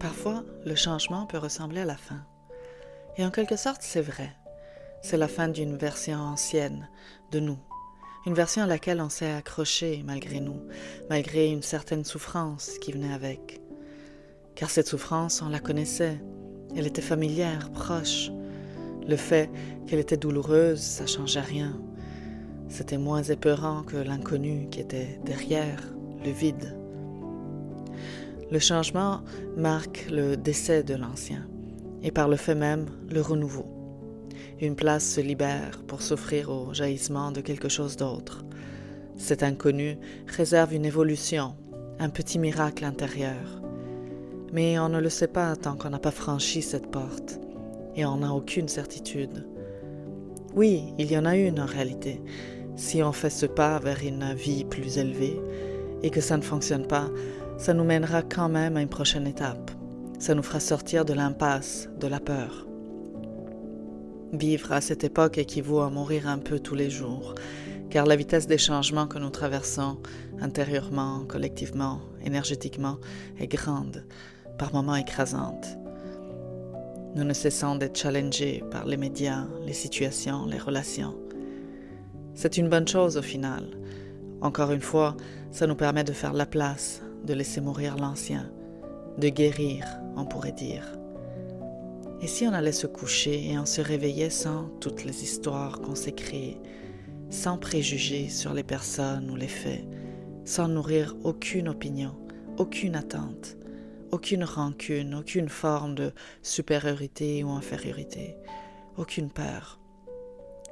Parfois, le changement peut ressembler à la fin. Et en quelque sorte, c'est vrai. C'est la fin d'une version ancienne de nous. Une version à laquelle on s'est accroché malgré nous, malgré une certaine souffrance qui venait avec. Car cette souffrance, on la connaissait. Elle était familière, proche. Le fait qu'elle était douloureuse, ça changeait rien. C'était moins épeurant que l'inconnu qui était derrière, le vide. Le changement marque le décès de l'ancien, et par le fait même, le renouveau. Une place se libère pour s'offrir au jaillissement de quelque chose d'autre. Cet inconnu réserve une évolution, un petit miracle intérieur. Mais on ne le sait pas tant qu'on n'a pas franchi cette porte, et on n'a aucune certitude. Oui, il y en a une en réalité. Si on fait ce pas vers une vie plus élevée, et que ça ne fonctionne pas, ça nous mènera quand même à une prochaine étape. Ça nous fera sortir de l'impasse, de la peur. Vivre à cette époque équivaut à mourir un peu tous les jours, car la vitesse des changements que nous traversons, intérieurement, collectivement, énergétiquement, est grande, par moments écrasante. Nous ne cessons d'être challengés par les médias, les situations, les relations. C'est une bonne chose au final. Encore une fois, ça nous permet de faire la place, de laisser mourir l'ancien, de guérir, on pourrait dire. Et si on allait se coucher et on se réveillait sans toutes les histoires qu'on s'est créées, sans préjugés sur les personnes ou les faits, sans nourrir aucune opinion, aucune attente, aucune rancune, aucune forme de supériorité ou infériorité, aucune peur.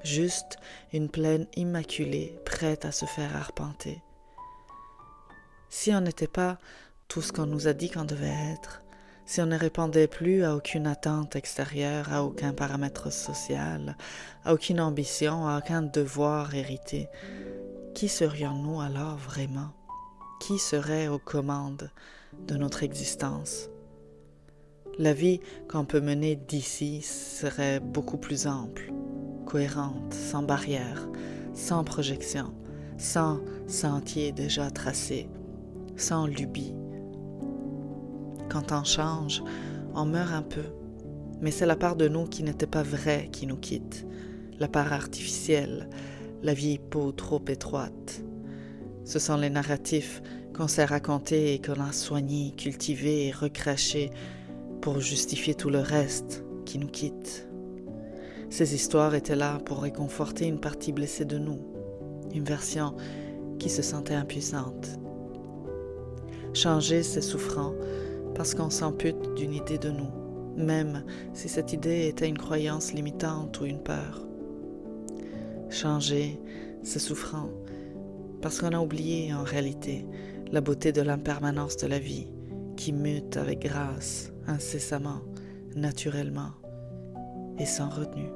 Juste une plaine immaculée prête à se faire arpenter. Si on n'était pas tout ce qu'on nous a dit qu'on devait être, si on ne répondait plus à aucune attente extérieure, à aucun paramètre social, à aucune ambition, à aucun devoir hérité, qui serions-nous alors vraiment? Qui serait aux commandes de notre existence? La vie qu'on peut mener d'ici serait beaucoup plus ample, cohérente, sans barrière, sans projection, sans sentier déjà tracé, sans lubie. Quand on change, on meurt un peu, mais c'est la part de nous qui n'était pas vraie qui nous quitte, la part artificielle, la vieille peau trop étroite. Ce sont les narratifs qu'on s'est racontés et qu'on a soignés, cultivés et recrachés pour justifier tout le reste qui nous quitte. Ces histoires étaient là pour réconforter une partie blessée de nous, une version qui se sentait impuissante. Changer, c'est souffrant parce qu'on s'ampute d'une idée de nous, même si cette idée était une croyance limitante ou une peur. Changer, c'est souffrant parce qu'on a oublié en réalité la beauté de l'impermanence de la vie qui mute avec grâce, incessamment, naturellement et sans retenue.